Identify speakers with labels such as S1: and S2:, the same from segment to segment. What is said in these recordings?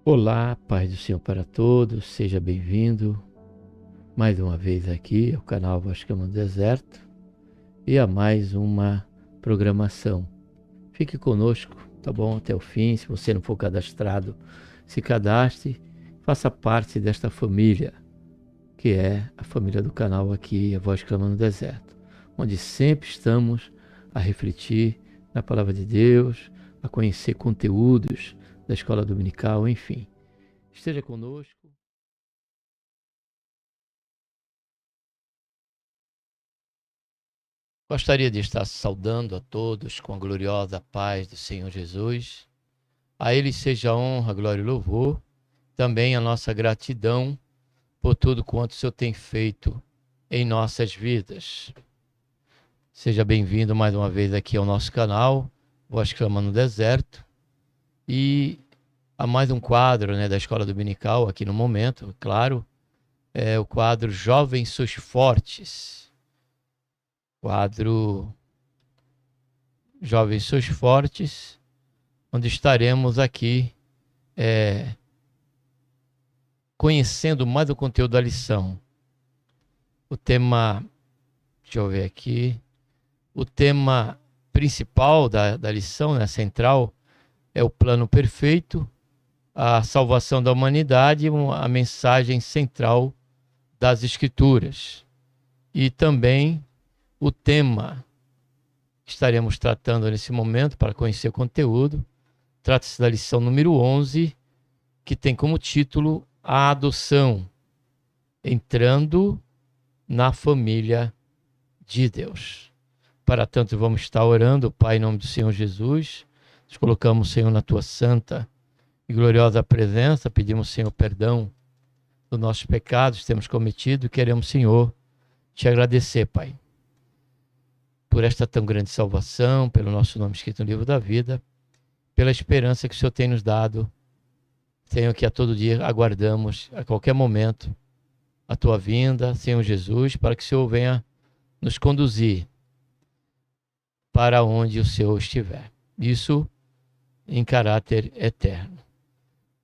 S1: Olá, paz do Senhor para todos, seja bem-vindo mais uma vez aqui ao canal Voz Clamando do Deserto e a mais uma programação. Fique conosco, tá bom? Até o fim. Se você não for cadastrado, se cadastre, faça parte desta família, que é a família do canal aqui, a Voz Clamando do Deserto, onde sempre estamos a refletir na Palavra de Deus, a conhecer conteúdos da escola dominical, enfim. Esteja conosco. Gostaria de estar saudando a todos com a gloriosa paz do Senhor Jesus. A Ele seja a honra, glória e louvor. Também a nossa gratidão por tudo quanto o Senhor tem feito em nossas vidas. Seja bem-vindo mais uma vez aqui ao nosso canal, Voz Clamando no Deserto. E há mais um quadro, da Escola Dominical aqui no momento, claro, é o quadro Jovens Sois Fortes. Quadro Jovens Sois Fortes, onde estaremos aqui conhecendo mais o conteúdo da lição. O tema, deixa eu ver aqui, o tema principal da lição, central, é o plano perfeito, a salvação da humanidade, a mensagem central das Escrituras. E também o tema que estaremos tratando nesse momento para conhecer o conteúdo, trata-se da lição número 11, que tem como título A Adoção, entrando na família de Deus. Para tanto, vamos estar orando, Pai, em nome do Senhor Jesus. Nos colocamos, Senhor, na Tua santa e gloriosa presença. Pedimos, Senhor, perdão dos nossos pecados que temos cometido e queremos, Senhor, Te agradecer, Pai, por esta tão grande salvação, pelo nosso nome escrito no livro da vida, pela esperança que o Senhor tem nos dado. Senhor, que a todo dia aguardamos, a qualquer momento, a Tua vinda, Senhor Jesus, para que o Senhor venha nos conduzir para onde o Senhor estiver. Isso em caráter eterno.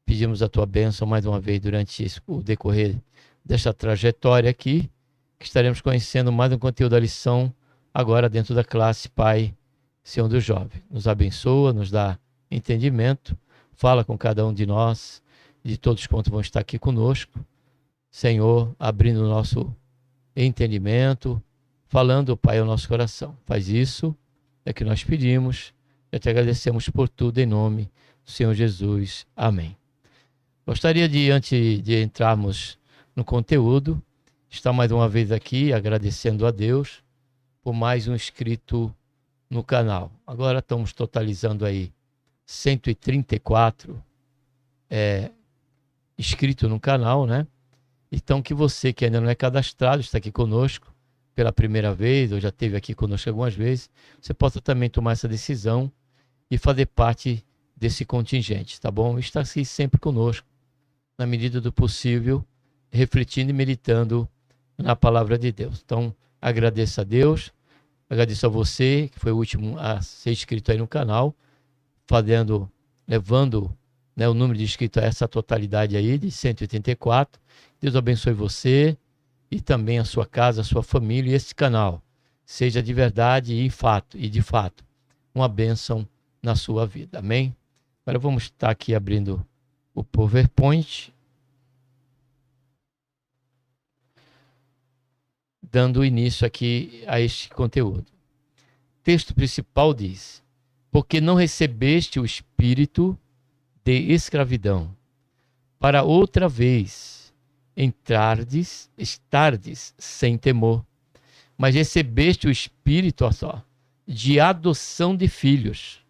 S1: Pedimos a Tua bênção mais uma vez durante o decorrer desta trajetória aqui, que estaremos conhecendo mais um conteúdo da lição agora dentro da classe Pai, Senhor do Jovem. Nos abençoa, nos dá entendimento, fala com cada um de nós, de todos quantos vão estar aqui conosco. Senhor, abrindo o nosso entendimento, falando, Pai, ao nosso coração. Faz isso, é que nós pedimos, e te agradecemos por tudo em nome do Senhor Jesus. Amém. Gostaria de, antes de entrarmos no conteúdo, estar mais uma vez aqui agradecendo a Deus por mais um inscrito no canal. Agora estamos totalizando aí 134 inscritos no canal, né? Então, que você que ainda não é cadastrado, está aqui conosco pela primeira vez, ou já esteve aqui conosco algumas vezes, você possa também tomar essa decisão e fazer parte desse contingente, tá bom? Está aqui sempre conosco, na medida do possível, refletindo e meditando na palavra de Deus. Então, agradeço a Deus, agradeço a você, que foi o último a ser inscrito aí no canal, levando o número de inscritos a essa totalidade aí de 184. Deus abençoe você e também a sua casa, a sua família e esse canal. Seja de verdade e de fato uma bênção na sua vida. Amém? Agora vamos estar aqui abrindo o PowerPoint, dando início aqui a este conteúdo. O texto principal diz: porque não recebeste o espírito de escravidão, para outra vez estardes sem temor, mas recebeste o espírito de adoção de filhos,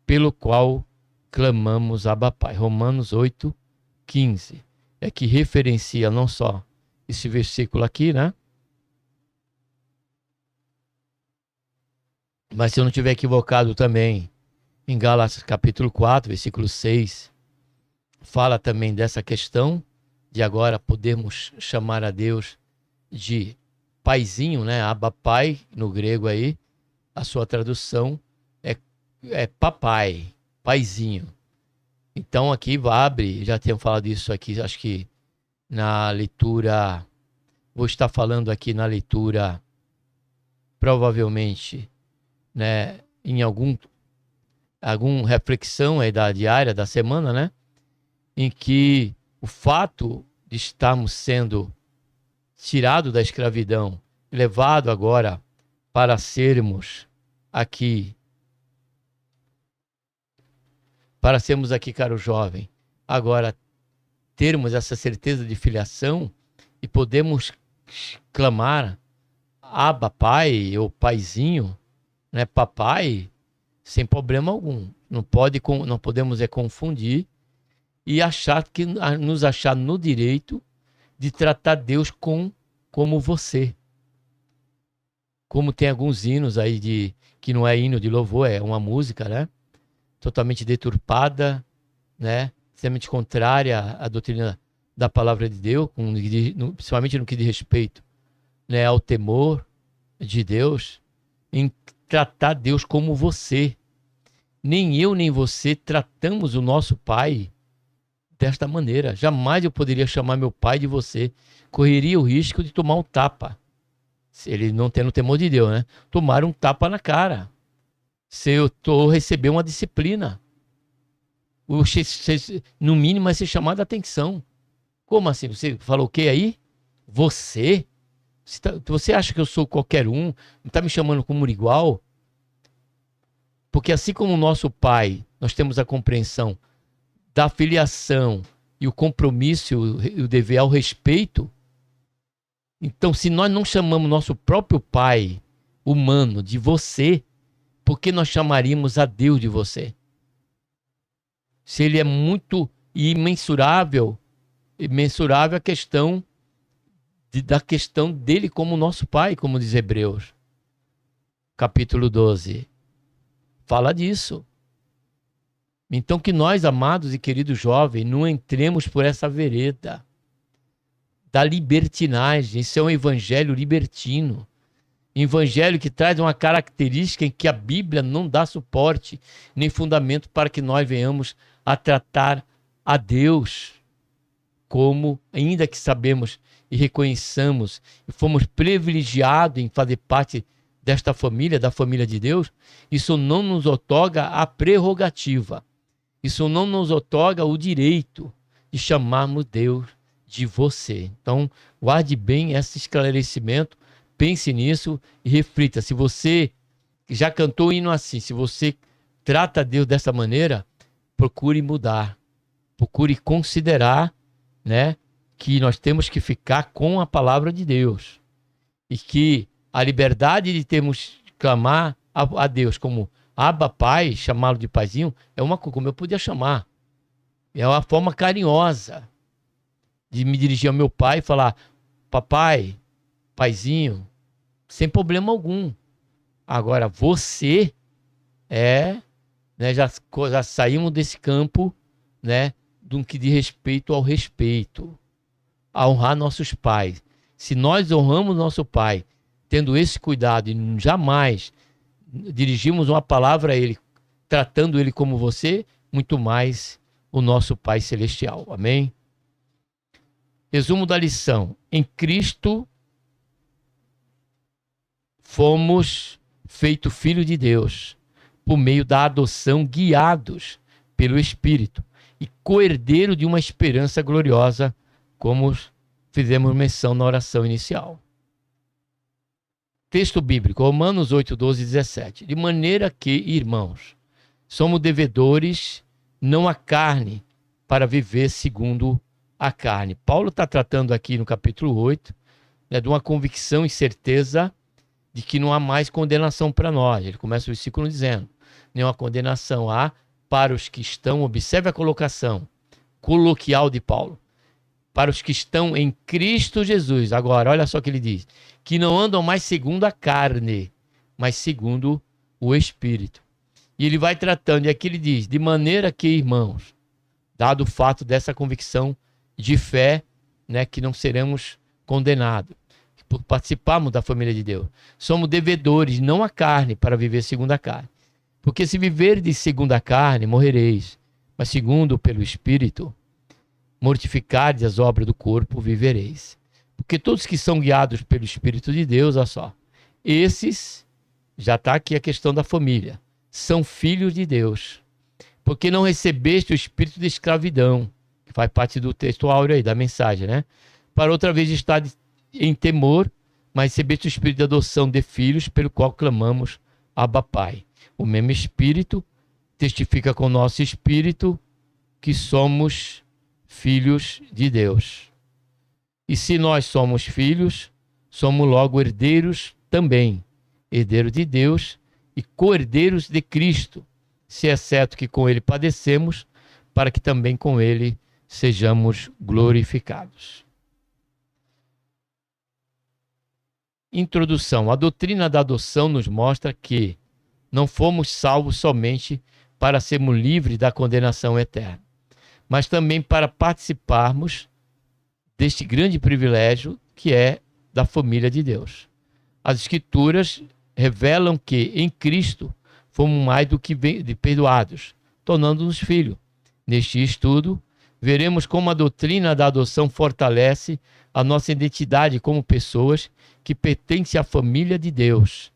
S1: pelo qual clamamos Abba Pai. Romanos 8:15. É que referencia não só esse versículo aqui, né? Mas se eu não estiver equivocado também, em Gálatas capítulo 4, versículo 6, fala também dessa questão de agora podermos chamar a Deus de paizinho, né? Abba Pai, no grego aí, a sua tradução é papai, paizinho. Então aqui abre, já tenho falado isso aqui, acho que na leitura, vou estar falando aqui na leitura, provavelmente, né, em algum reflexão aí da diária da semana, né, em que o fato de estarmos sendo tirados da escravidão, levado agora para sermos aqui, caro jovem, agora termos essa certeza de filiação e podemos clamar Abba, pai, ou paizinho, né, papai, sem problema algum. Não podemos confundir e nos achar no direito de tratar Deus como você. Como tem alguns hinos aí que não é hino de louvor, é uma música, né? Totalmente deturpada, né? Extremamente contrária à doutrina da palavra de Deus, principalmente no que diz respeito, né, ao temor de Deus, em tratar Deus como você. Nem eu nem você tratamos o nosso pai desta maneira. Jamais eu poderia chamar meu pai de você. Correria o risco de tomar um tapa. Se ele não tendo temor de Deus, né? Tomar um tapa na cara. Se eu receber uma disciplina. No mínimo vai ser chamada a atenção. Como assim? Você falou o que aí? Você? Você acha que eu sou qualquer um? Não está me chamando como igual? Porque assim como o nosso pai, nós temos a compreensão da filiação e o compromisso e o dever ao respeito. Então, se nós não chamamos nosso próprio pai humano de você, por que nós chamaríamos a Deus de você? Se ele é muito imensurável a questão da questão dele como nosso pai, como diz Hebreus, capítulo 12. Fala disso. Então que nós, amados e queridos jovens, não entremos por essa vereda da libertinagem. Isso é um evangelho libertino. Evangelho que traz uma característica em que a Bíblia não dá suporte nem fundamento para que nós venhamos a tratar a Deus como, ainda que sabemos e reconheçamos e fomos privilegiados em fazer parte desta família, da família de Deus, isso não nos outorga a prerrogativa, isso não nos outorga o direito de chamarmos Deus de você. Então, guarde bem esse esclarecimento, pense nisso e reflita. Se você já cantou o hino assim, se você trata Deus dessa maneira, procure mudar, procure considerar, né, que nós temos que ficar com a palavra de Deus e que a liberdade de termos clamar a Deus como Abba, pai, chamá-lo de paizinho, é uma coisa como eu podia chamar. É uma forma carinhosa de me dirigir ao meu pai e falar: papai, paizinho, sem problema algum. Agora, você né, já saímos desse campo, né, do que diz respeito ao respeito, a honrar nossos pais. Se nós honramos nosso pai, tendo esse cuidado e jamais dirigimos uma palavra a ele, tratando ele como você, muito mais o nosso Pai Celestial. Amém? Resumo da lição. Em Cristo fomos feitos filhos de Deus por meio da adoção, guiados pelo Espírito e co-herdeiro de uma esperança gloriosa, como fizemos menção na oração inicial. Texto bíblico, Romanos 8, 12 e 17. De maneira que, irmãos, somos devedores, não à carne, para viver segundo a carne. Paulo está tratando aqui no capítulo 8, né, de uma convicção e certeza de que não há mais condenação para nós. Ele começa o versículo dizendo: nenhuma condenação há para os que estão, observe a colocação coloquial de Paulo, para os que estão em Cristo Jesus. Agora, olha só o que ele diz: que não andam mais segundo a carne, mas segundo o Espírito. E ele vai tratando, e aqui ele diz: de maneira que, irmãos, dado o fato dessa convicção de fé, né, que não seremos condenados, por participarmos da família de Deus, somos devedores, não a carne, para viver segundo a carne. Porque se viverdes segundo a carne, morrereis. mas segundo pelo Espírito, mortificardes as obras do corpo, vivereis. Porque todos que são guiados pelo Espírito de Deus, olha só, esses, já está aqui a questão da família, são filhos de Deus. Porque não recebeste o espírito de escravidão, que faz parte do texto áureo aí, da mensagem, né? Para outra vez estar em temor, mas recebeste o espírito de adoção de filhos, pelo qual clamamos, Abba Pai. O mesmo Espírito testifica com o nosso espírito que somos filhos de Deus. E se nós somos filhos, somos logo herdeiros também, herdeiros de Deus e co-herdeiros de Cristo, se é certo que com ele padecemos, para que também com ele sejamos glorificados. Introdução. A doutrina da adoção nos mostra que não fomos salvos somente para sermos livres da condenação eterna, mas também para participarmos deste grande privilégio que é da família de Deus. As Escrituras revelam que em Cristo fomos mais do que perdoados, tornando-nos filhos. Neste estudo, veremos como a doutrina da adoção fortalece a nossa identidade como pessoas que pertencem à família de Deus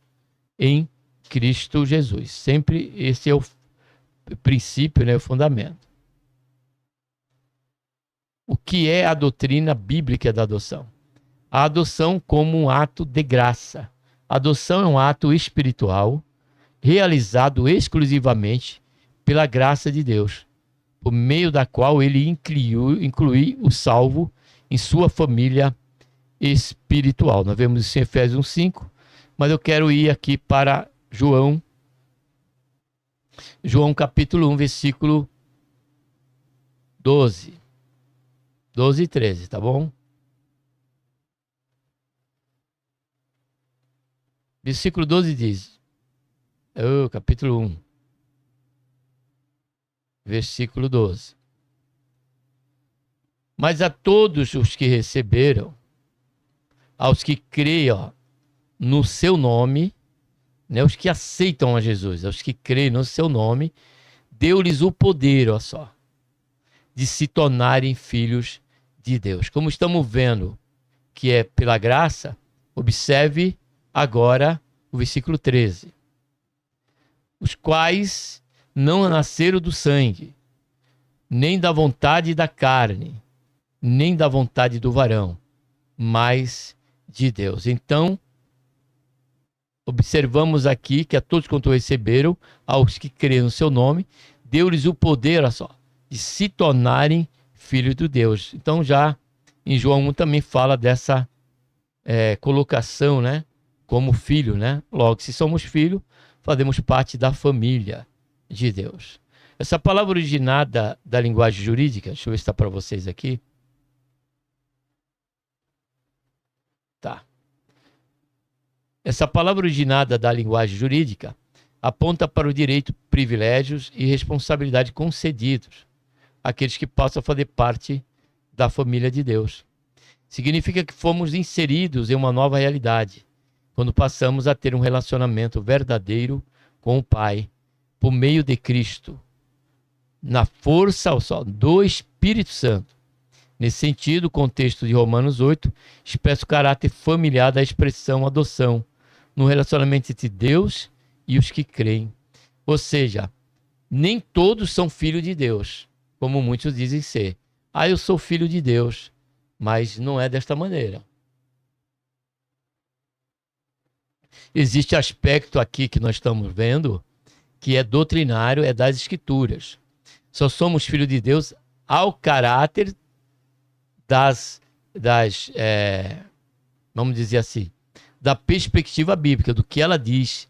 S1: em Cristo Jesus. Sempre esse é o princípio, né, o fundamento. O que é a doutrina bíblica da adoção? A adoção como um ato de graça. A adoção é um ato espiritual realizado exclusivamente pela graça de Deus, por meio da qual ele inclui o salvo em sua família espiritual. Nós vemos isso em Efésios 5, mas eu quero ir aqui para João capítulo 1, versículo 12 e 13, tá bom? Versículo 12 diz, capítulo 1, versículo 12. Mas a todos os que receberam, aos que creiam no seu nome, né, os que aceitam a Jesus, aos que creem no seu nome, deu-lhes o poder, olha só, de se tornarem filhos de Deus. Como estamos vendo que é pela graça, observe agora o versículo 13. Os quais não nasceram do sangue, nem da vontade da carne, nem da vontade do varão, mas de Deus. Então, observamos aqui que a todos quanto receberam, aos que creem no seu nome, deu-lhes o poder, olha só, de se tornarem filhos de Deus. Então, já em João 1 também fala dessa colocação, né, como filho, né? Logo, se somos filhos, fazemos parte da família de Deus. Essa palavra originada da linguagem jurídica, deixa eu ver se está para vocês aqui. Tá. Essa palavra originada da linguagem jurídica aponta para o direito, privilégios e responsabilidade concedidos àqueles que passam a fazer parte da família de Deus. Significa que fomos inseridos em uma nova realidade, quando passamos a ter um relacionamento verdadeiro com o Pai, por meio de Cristo, na força do Espírito Santo. Nesse sentido, o contexto de Romanos 8 expressa o caráter familiar da expressão adoção, no relacionamento entre Deus e os que creem. Ou seja, nem todos são filhos de Deus, como muitos dizem ser. Eu sou filho de Deus, mas não é desta maneira. Existe aspecto aqui que nós estamos vendo, que é doutrinário, é das Escrituras. Só somos filhos de Deus ao caráter vamos dizer assim, da perspectiva bíblica, do que ela diz,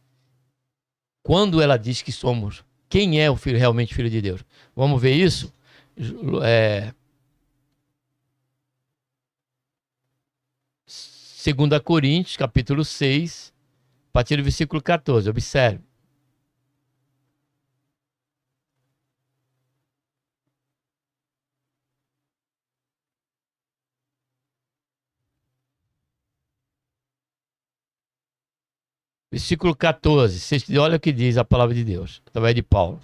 S1: quando ela diz que somos, quem é o filho, realmente filho de Deus. Vamos ver isso? 2 Coríntios, capítulo 6, a partir do versículo 14, observe. Versículo 14, olha o que diz a palavra de Deus, através de Paulo.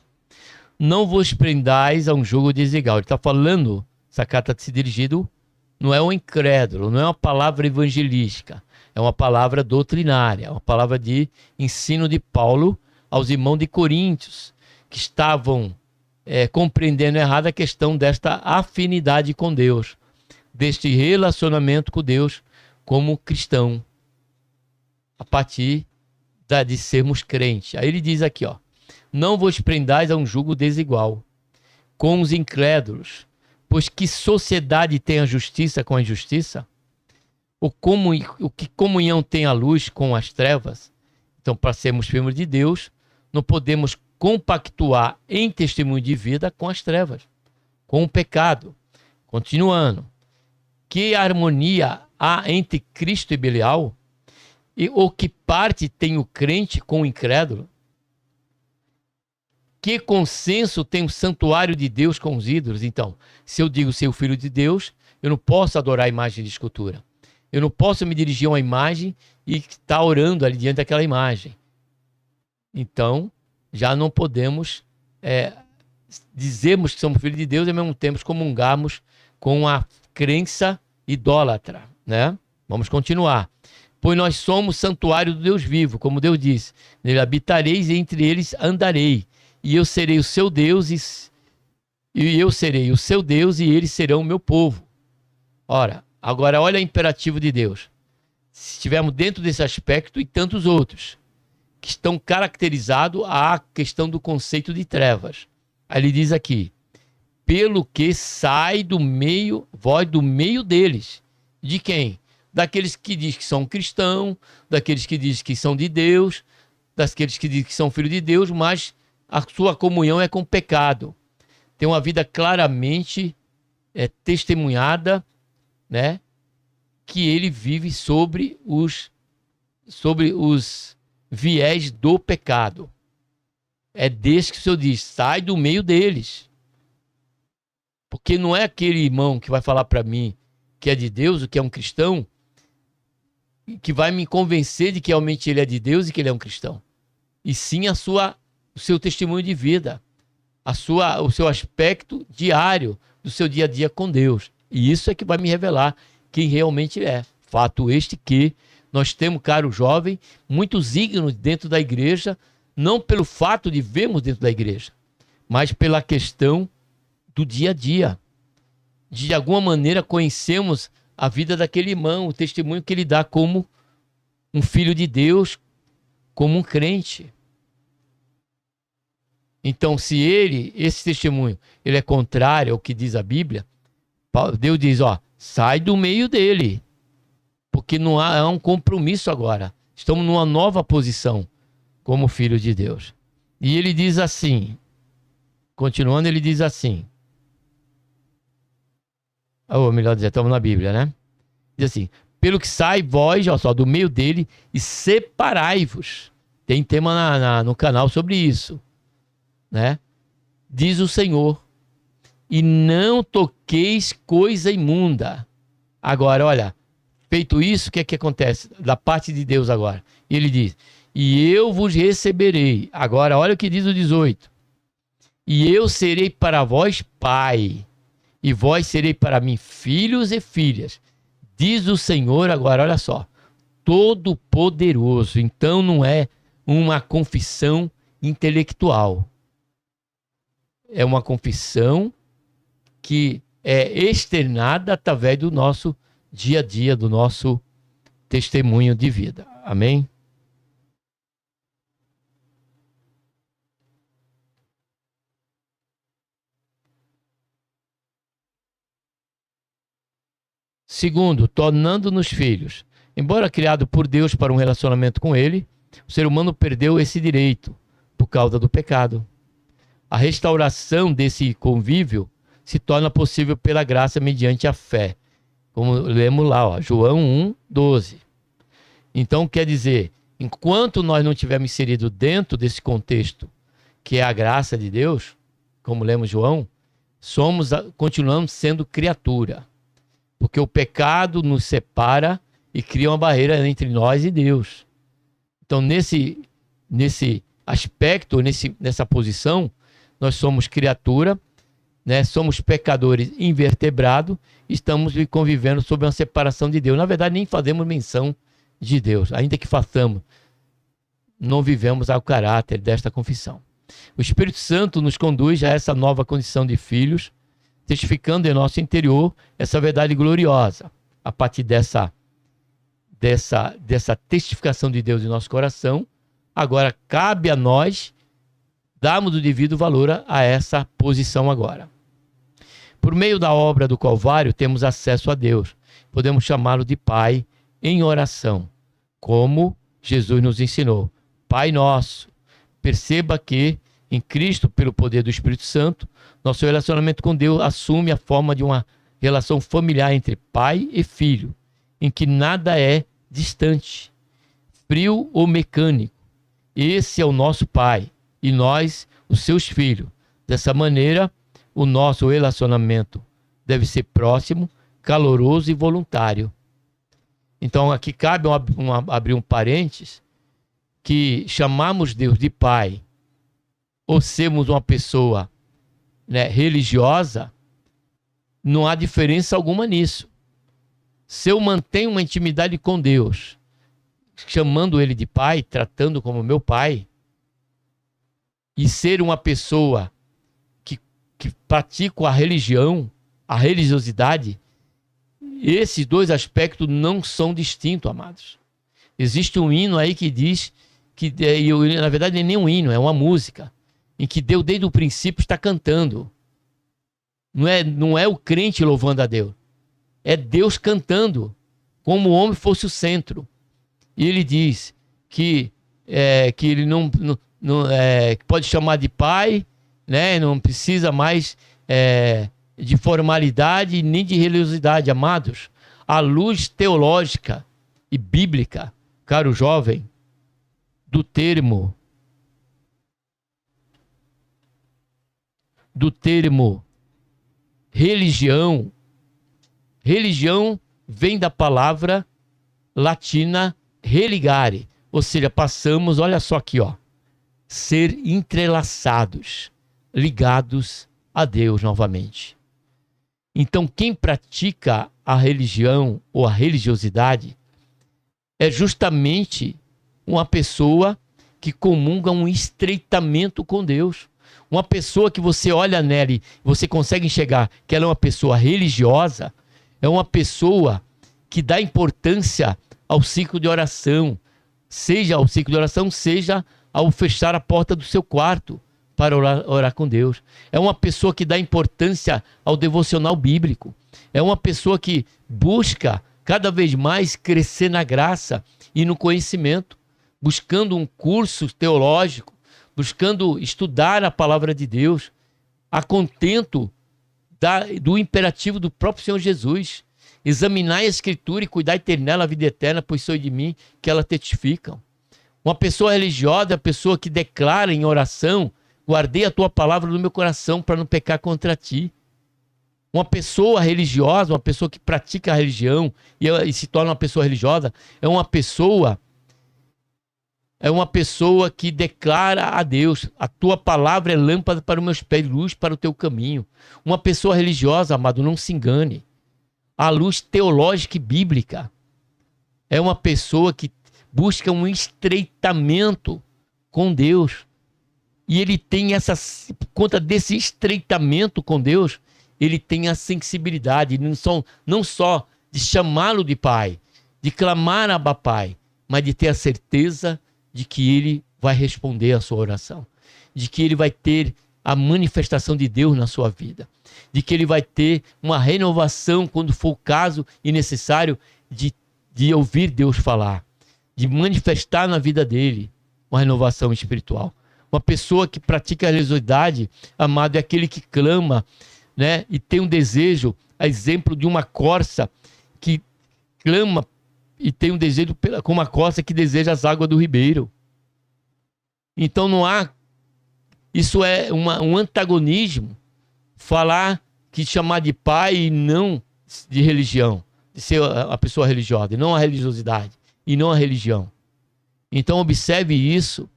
S1: não vos prendais a um jugo desigual. Ele está falando, essa carta está se dirigindo, não é um incrédulo, não é uma palavra evangelística, é uma palavra doutrinária, é uma palavra de ensino de Paulo aos irmãos de Coríntios, que estavam compreendendo errado a questão desta afinidade com Deus, deste relacionamento com Deus como cristão, a partir de sermos crentes. Aí ele diz aqui, ó, não vos prendais a um jugo desigual com os incrédulos, pois que sociedade tem a justiça com a injustiça? O que comunhão tem a luz com as trevas? Então, para sermos filhos de Deus, não podemos compactuar em testemunho de vida com as trevas, com o pecado. Continuando, que harmonia há entre Cristo e Belial? Ou que parte tem o crente com o incrédulo? Que consenso tem o santuário de Deus com os ídolos? Então, se eu digo ser o filho de Deus, eu não posso adorar a imagem de escultura. Eu não posso me dirigir a uma imagem e estar orando ali diante daquela imagem. Então, já não podemos dizermos que somos filhos de Deus e ao mesmo tempo comungarmos com a crença idólatra, né? Vamos continuar. Pois nós somos santuário do Deus vivo, como Deus disse. Nele habitareis e entre eles andarei. E eu serei o seu Deus e eu serei o seu Deus e eles serão o meu povo. Ora, agora olha o imperativo de Deus. Se estivermos dentro desse aspecto e tantos outros, que estão caracterizados à questão do conceito de trevas. Aí ele diz aqui, pelo que sai do meio, vós do meio deles. De quem? Daqueles que dizem que são cristãos, daqueles que dizem que são de Deus, daqueles que dizem que são filhos de Deus, mas a sua comunhão é com o pecado. Tem uma vida claramente testemunhada, né, que ele vive sobre os viés do pecado. É desse que o Senhor diz, sai do meio deles. Porque não é aquele irmão que vai falar para mim que é de Deus, o que é um cristão, que vai me convencer de que realmente ele é de Deus e que ele é um cristão. E sim o seu testemunho de vida, o seu aspecto diário do seu dia a dia com Deus. E isso é que vai me revelar quem realmente é. Fato este que nós temos, caro jovem, muitos ígnios dentro da igreja, não pelo fato de vermos dentro da igreja, mas pela questão do dia a dia. De alguma maneira conhecemos a vida daquele irmão, o testemunho que ele dá como um filho de Deus, como um crente. Então, se esse testemunho, ele é contrário ao que diz a Bíblia, Deus diz, ó, sai do meio dele, porque não há um compromisso agora. Estamos numa nova posição como filho de Deus. E ele diz assim, continuando, ele diz assim, ou melhor dizer, estamos na Bíblia, né? Diz assim, pelo que sai vós, ó, só, do meio dele e separai-vos. Tem tema no canal sobre isso, né? Diz o Senhor, e não toqueis coisa imunda. Agora, olha, feito isso, o que é que acontece? Da parte de Deus agora. Ele diz, e eu vos receberei. Agora, olha o que diz o 18. E eu serei para vós pai, e vós serei para mim filhos e filhas. Diz o Senhor, agora, olha só, Todo-Poderoso. Então não é uma confissão intelectual. É uma confissão que é externada através do nosso dia a dia, do nosso testemunho de vida. Amém? Segundo, tornando-nos filhos. Embora criado por Deus para um relacionamento com Ele, o ser humano perdeu esse direito por causa do pecado. A restauração desse convívio se torna possível pela graça mediante a fé. Como lemos lá, ó, João 1:12. Então, quer dizer, enquanto nós não estivermos inseridos dentro desse contexto, que é a graça de Deus, como lemos João, continuamos sendo criatura. Porque o pecado nos separa e cria uma barreira entre nós e Deus. Então, nesse aspecto, nessa posição, nós somos criatura, né? Somos pecadores invertebrados, estamos convivendo sob uma separação de Deus. Na verdade, nem fazemos menção de Deus, ainda que façamos, não vivemos ao caráter desta confissão. O Espírito Santo nos conduz a essa nova condição de filhos, testificando em nosso interior essa verdade gloriosa. A partir dessa testificação de Deus em nosso coração, agora cabe a nós darmos o devido valor a essa posição agora. Por meio da obra do Calvário, temos acesso a Deus. Podemos chamá-lo de Pai em oração, como Jesus nos ensinou. Pai nosso. Perceba que em Cristo, pelo poder do Espírito Santo, nosso relacionamento com Deus assume a forma de uma relação familiar entre pai e filho, em que nada é distante, frio ou mecânico. Esse é o nosso Pai e nós, os seus filhos. Dessa maneira, o nosso relacionamento deve ser próximo, caloroso e voluntário. Então aqui cabe abrir um parênteses, que chamamos Deus de Pai ou sermos uma pessoa, né, religiosa, não há diferença alguma nisso. Se eu mantenho uma intimidade com Deus, chamando Ele de Pai, tratando como meu Pai, e ser uma pessoa que pratica a religião, a religiosidade, esses dois aspectos não são distintos, amados. Existe um hino aí que diz que, na verdade, nem um hino, é uma música, em que Deus desde o princípio está cantando. Não é o crente louvando a Deus, é Deus cantando, como o homem fosse o centro. E ele diz que ele não pode chamar de pai, né? Não precisa mais de formalidade nem de religiosidade, amados. A luz teológica e bíblica, caro jovem, do termo religião. Religião vem da palavra latina religare, ou seja, passamos, olha só aqui, ó, ser entrelaçados, ligados a Deus novamente. Então, quem pratica a religião ou a religiosidade é justamente uma pessoa que comunga um estreitamento com Deus. Uma pessoa que você olha nela e você consegue enxergar que ela é uma pessoa religiosa, é uma pessoa que dá importância ao ciclo de oração, seja ao ciclo de oração, seja ao fechar a porta do seu quarto para orar com Deus. É uma pessoa que dá importância ao devocional bíblico. É uma pessoa que busca cada vez mais crescer na graça e no conhecimento, buscando um curso teológico, buscando estudar a palavra de Deus, a contento do imperativo do próprio Senhor Jesus. Examinar a Escritura e cuidar e ter nela a vida eterna, pois sois de mim que ela testificam. Uma pessoa religiosa é a pessoa que declara em oração: guardei a tua palavra no meu coração para não pecar contra ti. Uma pessoa religiosa, uma pessoa que pratica a religião e se torna uma pessoa religiosa, é uma pessoa que declara a Deus: a tua palavra é lâmpada para os meus pés, luz para o teu caminho. Uma pessoa religiosa, amado, não se engane. A luz teológica e bíblica é uma pessoa que busca um estreitamento com Deus. E ele tem por conta desse estreitamento com Deus, ele tem a sensibilidade, não só de chamá-lo de Pai, de clamar a Abba Pai, mas de ter a certeza de que ele vai responder a sua oração, de que ele vai ter a manifestação de Deus na sua vida, de que ele vai ter uma renovação quando for o caso e necessário de ouvir Deus falar, de manifestar na vida dele uma renovação espiritual. Uma pessoa que pratica a religiosidade, amado, é aquele que clama, né, e tem um desejo, a exemplo de uma corça que clama e tem um desejo como uma corça que deseja as águas do ribeiro. Então não há, isso é um antagonismo, chamar de pai e não de religião, de ser a pessoa religiosa, e não a religiosidade, e não a religião. Então observe isso,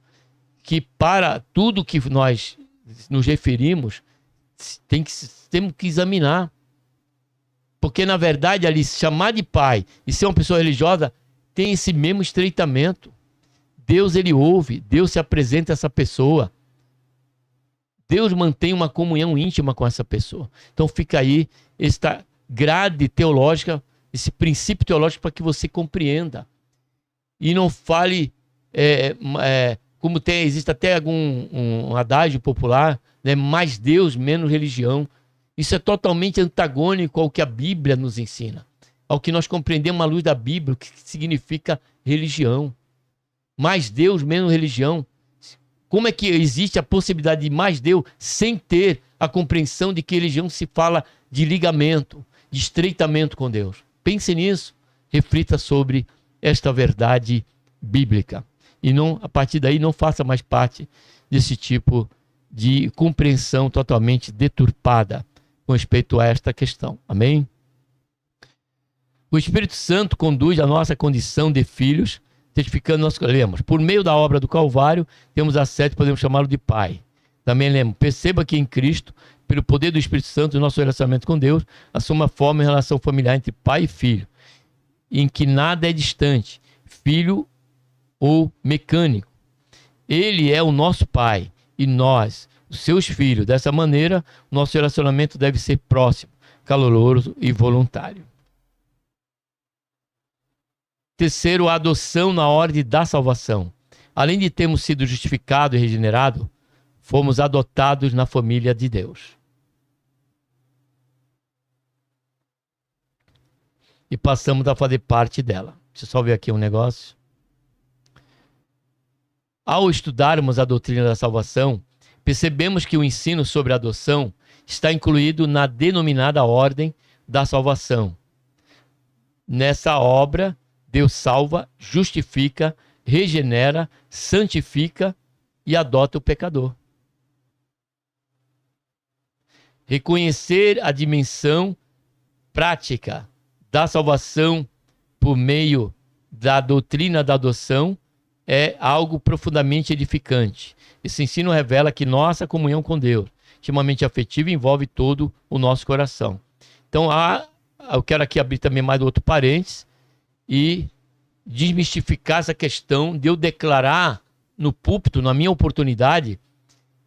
S1: que para tudo que nós nos referimos, temos que examinar. Porque, na verdade, ali, chamar de pai e ser uma pessoa religiosa tem esse mesmo estreitamento. Deus, ele ouve, Deus se apresenta a essa pessoa. Deus mantém uma comunhão íntima com essa pessoa. Então fica aí esta grade teológica, esse princípio teológico para que você compreenda. E não fale, como existe até um adágio popular, né, mais Deus, menos religião. Isso é totalmente antagônico ao que a Bíblia nos ensina. Ao que nós compreendemos à luz da Bíblia, o que significa religião. Mais Deus, menos religião. Como é que existe a possibilidade de mais Deus sem ter a compreensão de que religião se fala de ligamento, de estreitamento com Deus? Pense nisso, reflita sobre esta verdade bíblica. E não, a partir daí não faça mais parte desse tipo de compreensão totalmente deturpada com respeito a esta questão. Amém? O Espírito Santo conduz a nossa condição de filhos, testificando nós lemos, por meio da obra do Calvário, temos acesso, podemos chamá-lo de Pai. Também lemos, perceba que em Cristo, pelo poder do Espírito Santo, o nosso relacionamento com Deus, assume uma forma em relação familiar entre pai e filho, em que nada é distante, filho ou mecânico. Ele é o nosso pai e nós, os seus filhos. Dessa maneira, o nosso relacionamento deve ser próximo, caloroso e voluntário. Terceiro, a adoção na ordem da salvação. Além de termos sido justificados e regenerados, fomos adotados na família de Deus. E passamos a fazer parte dela. Deixa eu só ver aqui um negócio. Ao estudarmos a doutrina da salvação, percebemos que o ensino sobre a adoção está incluído na denominada ordem da salvação. Nessa obra, Deus salva, justifica, regenera, santifica e adota o pecador. Reconhecer a dimensão prática da salvação por meio da doutrina da adoção é algo profundamente edificante. Esse ensino revela que nossa comunhão com Deus, intimamente afetiva, envolve todo o nosso coração. Então, eu quero aqui abrir também mais outro parênteses e desmistificar essa questão de eu declarar no púlpito, na minha oportunidade,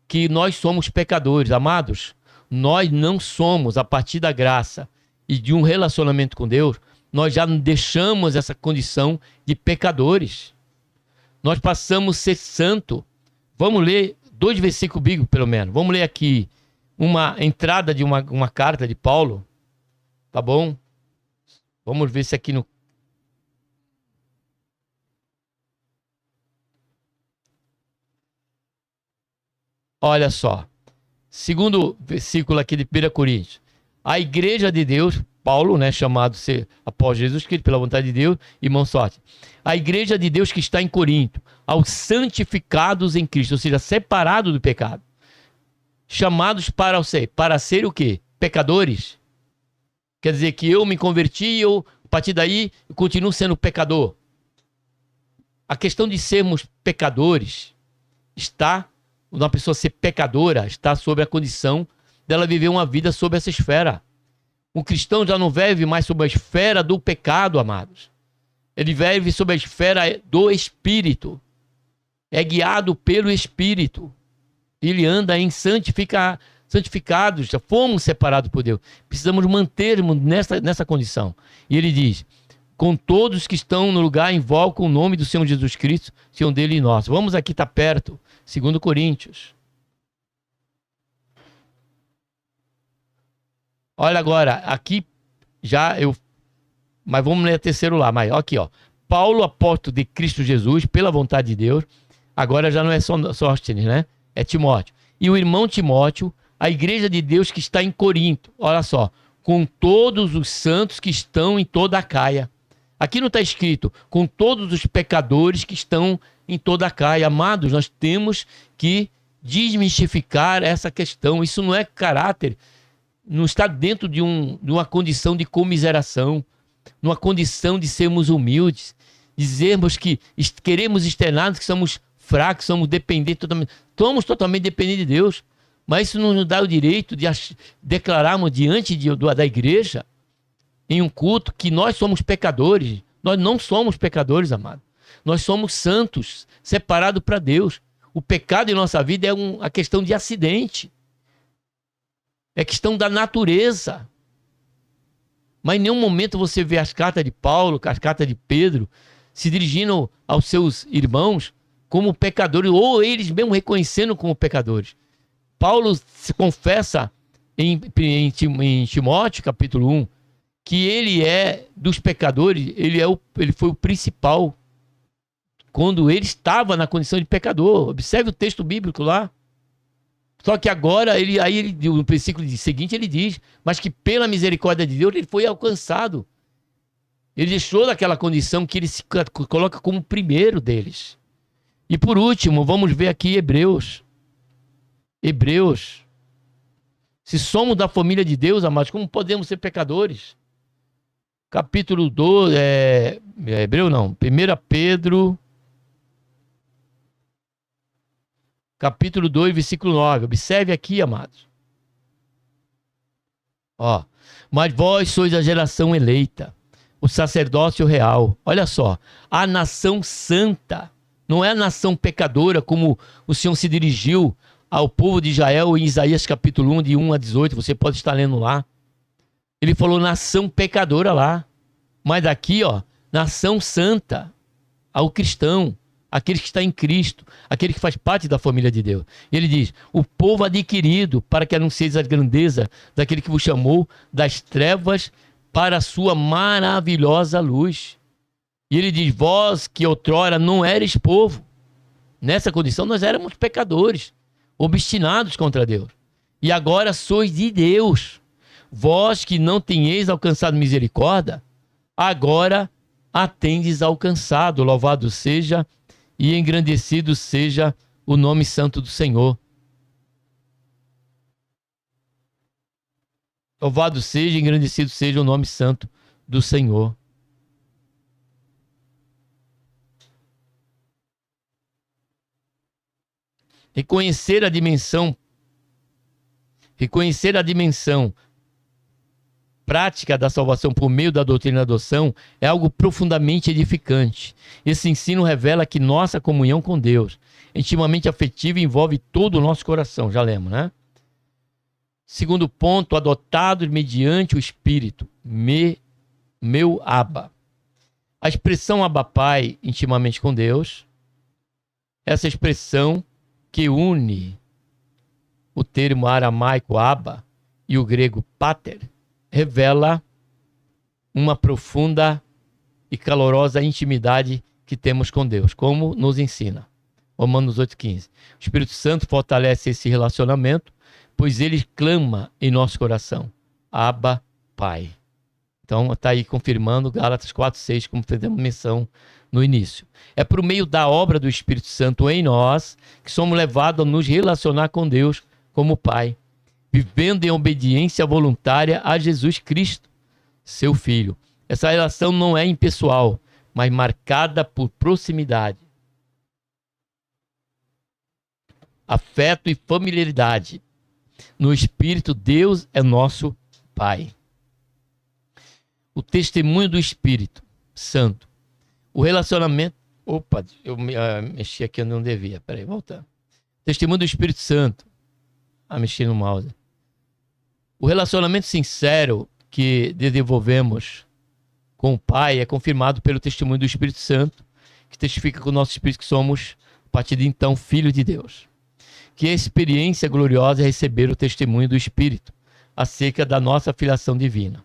S1: que nós somos pecadores. Amados, nós não somos, a partir da graça e de um relacionamento com Deus, nós já deixamos essa condição de pecadores. Nós passamos a ser santo. Vamos ler 2 versículos bíblicos, pelo menos. Vamos ler aqui uma entrada de uma carta de Paulo. Tá bom? Vamos ver se aqui no... Olha só. Segundo versículo aqui de 1 Coríntios. A igreja de Deus, Paulo, né, chamado ser apóstolo de Jesus Cristo pela vontade de Deus, irmão sorte. A igreja de Deus que está em Corinto, aos santificados em Cristo, ou seja, separados do pecado. Chamados para ser o quê? Pecadores. Quer dizer que eu me converti e a partir daí eu continuo sendo pecador. A questão de sermos pecadores está, uma pessoa ser pecadora, está sob a condição dela viver uma vida sob essa esfera. O cristão já não vive mais sob a esfera do pecado, amados. Ele vive sob a esfera do Espírito. É guiado pelo Espírito. Ele anda em santificados, já fomos separados por Deus. Precisamos mantermos nessa condição. E ele diz, com todos que estão no lugar, invocam o nome do Senhor Jesus Cristo, Senhor dele e nosso. Vamos aqui estar perto, 2 Coríntios. Olha agora, aqui já mas vamos ler o terceiro lá, mas aqui ó. Paulo, apóstolo de Cristo Jesus, pela vontade de Deus, agora já não é Sóstenes, né? É Timóteo. E o irmão Timóteo, a igreja de Deus que está em Corinto, olha só, com todos os santos que estão em toda a Caia. Aqui não está escrito, com todos os pecadores que estão em toda a Caia. Amados, nós temos que desmistificar essa questão. Isso não é caráter, não está dentro de uma condição de comiseração, numa condição de sermos humildes, dizermos que queremos externar que somos fracos, somos dependentes, somos totalmente dependentes de Deus. Mas isso não nos dá o direito de declararmos diante da igreja, em um culto, que nós somos pecadores. Nós não somos pecadores, amado. Nós somos santos, separados para Deus. O pecado em nossa vida é a questão de acidente. É questão da natureza. Mas em nenhum momento você vê as cartas de Paulo, as cartas de Pedro, se dirigindo aos seus irmãos como pecadores, ou eles mesmo reconhecendo como pecadores. Paulo se confessa em Timóteo, capítulo 1, que ele é dos pecadores, ele foi o principal quando ele estava na condição de pecador. Observe o texto bíblico lá. Só que agora, no versículo seguinte, ele diz, mas que pela misericórdia de Deus ele foi alcançado. Ele deixou daquela condição que ele se coloca como o primeiro deles. E por último, vamos ver aqui Hebreus. Hebreus. Se somos da família de Deus, amados, como podemos ser pecadores? Capítulo 2, Hebreu não, 1 Pedro, capítulo 2, versículo 9. Observe aqui, amados. Mas vós sois a geração eleita, o sacerdócio real. Olha só, a nação santa. Não é a nação pecadora, como o Senhor se dirigiu ao povo de Israel em Isaías capítulo 1, de 1 a 18. Você pode estar lendo lá. Ele falou nação pecadora lá. Mas aqui, nação santa, ao cristão, aquele que está em Cristo, aquele que faz parte da família de Deus. Ele diz, o povo adquirido, para que anuncieis a grandeza daquele que vos chamou das trevas para a sua maravilhosa luz. E ele diz, vós que outrora não eres povo. Nessa condição nós éramos pecadores, obstinados contra Deus. E agora sois de Deus. Vós que não tenheis alcançado misericórdia, agora a tendes alcançado. Louvado seja e engrandecido seja o nome santo do Senhor. Louvado seja e engrandecido seja o nome santo do Senhor. Reconhecer a dimensão prática da salvação por meio da doutrina da adoção é algo profundamente edificante. Esse ensino revela que nossa comunhão com Deus, intimamente afetiva, envolve todo o nosso coração. Já lemos, né? Segundo ponto, adotados mediante o Espírito, meu Abba. A expressão Abba Pai, intimamente com Deus, essa expressão que une o termo aramaico Abba e o grego Pater, revela uma profunda e calorosa intimidade que temos com Deus, como nos ensina Romanos 8,15. O Espírito Santo fortalece esse relacionamento, pois ele clama em nosso coração, Abba, Pai. Então está aí confirmando Gálatas 4,6, como fizemos menção no início. É por meio da obra do Espírito Santo em nós que somos levados a nos relacionar com Deus como Pai, vivendo em obediência voluntária a Jesus Cristo, seu Filho. Essa relação não é impessoal, mas marcada por proximidade, afeto e familiaridade. No Espírito, Deus é nosso Pai. O testemunho do Espírito Santo. O relacionamento... Opa, eu mexi aqui onde não devia. Peraí, voltando. Testemunho do Espírito Santo. Mexi no mouse. O relacionamento sincero que desenvolvemos com o Pai é confirmado pelo testemunho do Espírito Santo, que testifica com o nosso Espírito que somos, a partir de então, filhos de Deus. Que experiência gloriosa é receber o testemunho do Espírito acerca da nossa filiação divina.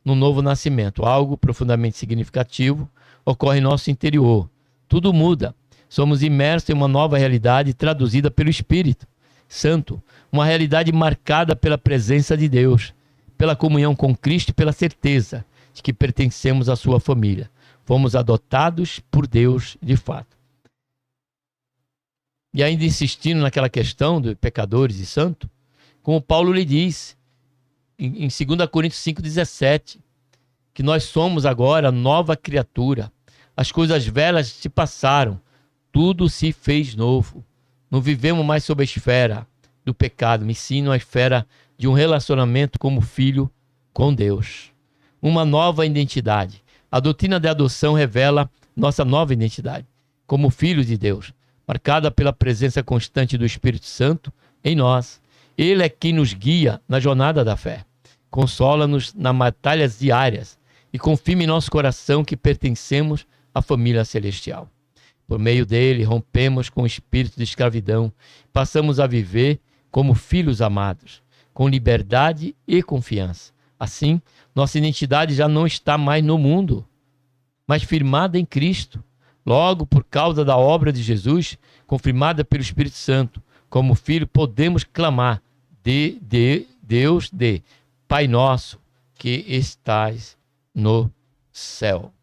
S1: No novo nascimento, algo profundamente significativo ocorre em nosso interior. Tudo muda. Somos imersos em uma nova realidade traduzida pelo Espírito Santo, uma realidade marcada pela presença de Deus, pela comunhão com Cristo e pela certeza de que pertencemos à sua família. Fomos adotados por Deus de fato. E ainda insistindo naquela questão de pecadores e santos, como Paulo lhe diz em 2 Coríntios 5,17, que nós somos agora nova criatura. As coisas velhas se passaram, tudo se fez novo. Não vivemos mais sob a esfera do pecado, me ensinam a esfera de um relacionamento como filho com Deus. Uma nova identidade. A doutrina da adoção revela nossa nova identidade como filhos de Deus, marcada pela presença constante do Espírito Santo em nós. Ele é quem nos guia na jornada da fé, consola-nos nas batalhas diárias e confirma em nosso coração que pertencemos à família celestial. Por meio dele, rompemos com o espírito de escravidão, passamos a viver como filhos amados, com liberdade e confiança. Assim, nossa identidade já não está mais no mundo, mas firmada em Cristo. Logo, por causa da obra de Jesus, confirmada pelo Espírito Santo, como filho, podemos clamar Deus de Pai nosso que estás no céu.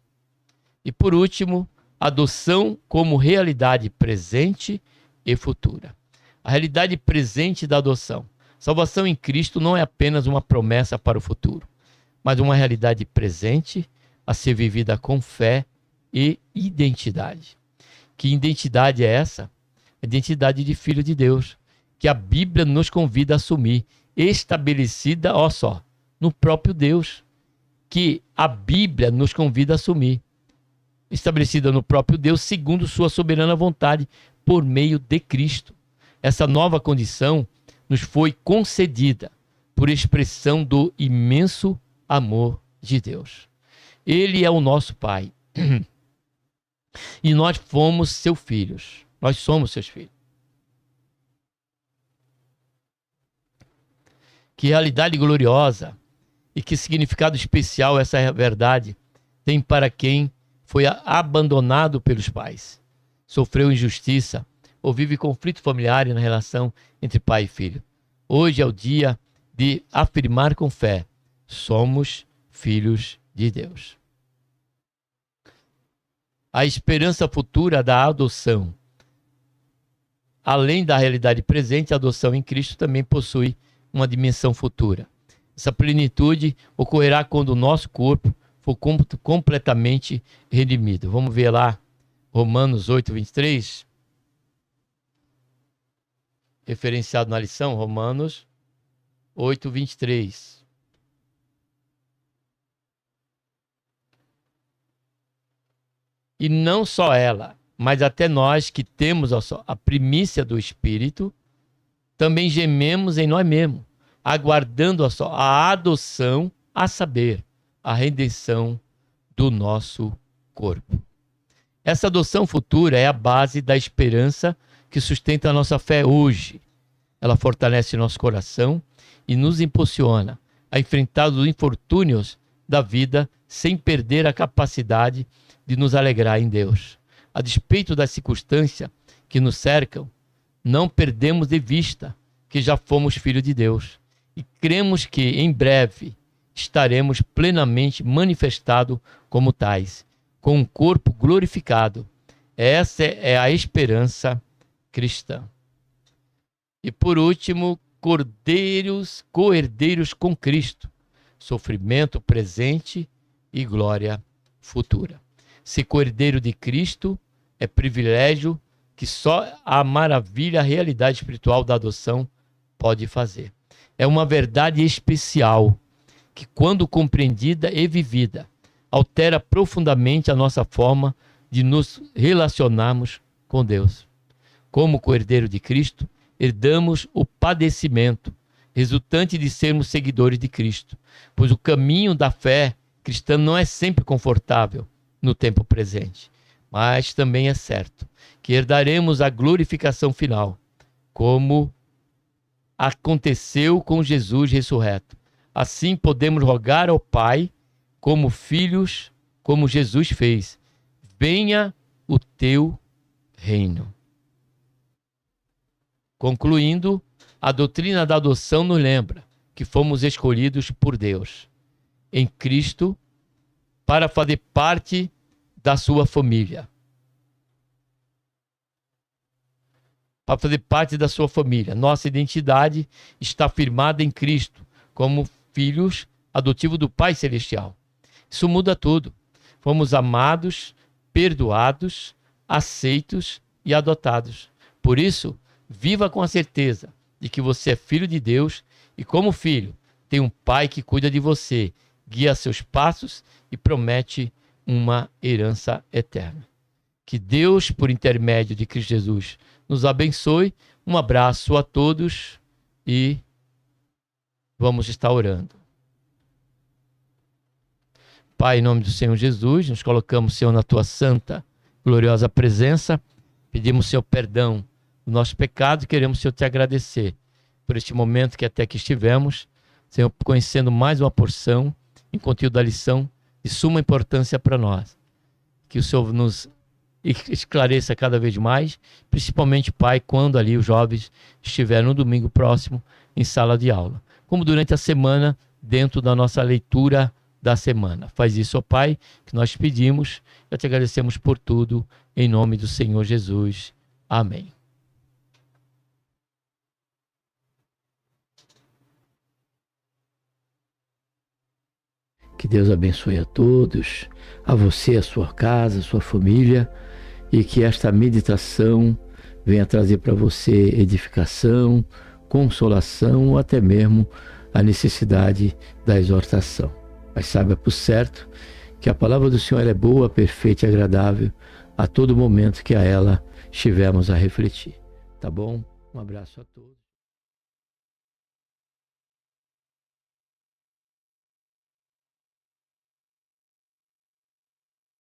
S1: E por último, adoção como realidade presente e futura. A realidade presente da adoção. Salvação em Cristo não é apenas uma promessa para o futuro, mas uma realidade presente a ser vivida com fé e identidade. Que identidade é essa? A identidade de filho de Deus, que a Bíblia nos convida a assumir, estabelecida, ó só, no próprio Deus, que a Bíblia nos convida a assumir, estabelecida no próprio Deus, segundo sua soberana vontade, por meio de Cristo. Essa nova condição nos foi concedida por expressão do imenso amor de Deus. Ele é o nosso Pai. E nós fomos seus filhos. Nós somos seus filhos. Que realidade gloriosa e que significado especial essa verdade tem para quem foi abandonado pelos pais, sofreu injustiça ou vive conflito familiar na relação entre pai e filho. Hoje é o dia de afirmar com fé: somos filhos de Deus. A esperança futura da adoção. Além da realidade presente, a adoção em Cristo também possui uma dimensão futura. Essa plenitude ocorrerá quando o nosso corpo for completamente redimido. Vamos ver lá Romanos 8, 23. Referenciado na lição, Romanos 8, 23. E não só ela, mas até nós que temos a primícia do Espírito, também gememos em nós mesmos, aguardando a adoção, a saber, a redenção do nosso corpo. Essa adoção futura é a base da esperança que sustenta a nossa fé hoje. Ela fortalece nosso coração e nos impulsiona a enfrentar os infortúnios da vida sem perder a capacidade de nos alegrar em Deus. A despeito das circunstâncias que nos cercam, não perdemos de vista que já fomos filhos de Deus e cremos que em breve estaremos plenamente manifestados como tais, com um corpo glorificado. Essa é a esperança cristã. E por último, co-herdeiros com Cristo, sofrimento presente e glória futura. Ser co-herdeiro de Cristo é privilégio que só a maravilha, a realidade espiritual da adoção pode fazer. É uma verdade especial que, quando compreendida e vivida, altera profundamente a nossa forma de nos relacionarmos com Deus. Como co-herdeiro de Cristo, herdamos o padecimento resultante de sermos seguidores de Cristo, pois o caminho da fé cristã não é sempre confortável no tempo presente, mas também é certo que herdaremos a glorificação final, como aconteceu com Jesus ressurreto. Assim podemos rogar ao Pai como filhos, como Jesus fez: venha o teu reino. Concluindo, a doutrina da adoção nos lembra que fomos escolhidos por Deus em Cristo para fazer parte da sua família. Para fazer parte da sua família. Nossa identidade está firmada em Cristo como filhos adotivos do Pai Celestial. Isso muda tudo. Fomos amados, perdoados, aceitos e adotados. Por isso, viva com a certeza de que você é filho de Deus e, como filho, tem um pai que cuida de você, guia seus passos e promete uma herança eterna. Que Deus, por intermédio de Cristo Jesus, nos abençoe. Um abraço a todos e vamos estar orando. Pai, em nome do Senhor Jesus, nos colocamos, Senhor, na tua santa, gloriosa presença. Pedimos, Senhor, perdão do nosso pecado e queremos, Senhor, te agradecer por este momento que até aqui estivemos, Senhor, conhecendo mais uma porção em conteúdo da lição de suma importância para nós. Que o Senhor nos esclareça cada vez mais, principalmente, Pai, quando ali os jovens estiverem no domingo próximo em sala de aula, como durante a semana, dentro da nossa leitura da semana. Faz isso, ó Pai, que nós pedimos e te agradecemos por tudo, em nome do Senhor Jesus. Amém. Que Deus abençoe a todos, a você, a sua casa, a sua família, e que esta meditação venha trazer para você edificação, consolação ou até mesmo a necessidade da exortação. Mas saiba por certo que a palavra do Senhor é boa, perfeita e agradável a todo momento que a ela estivermos a refletir. Tá bom? Um abraço a todos.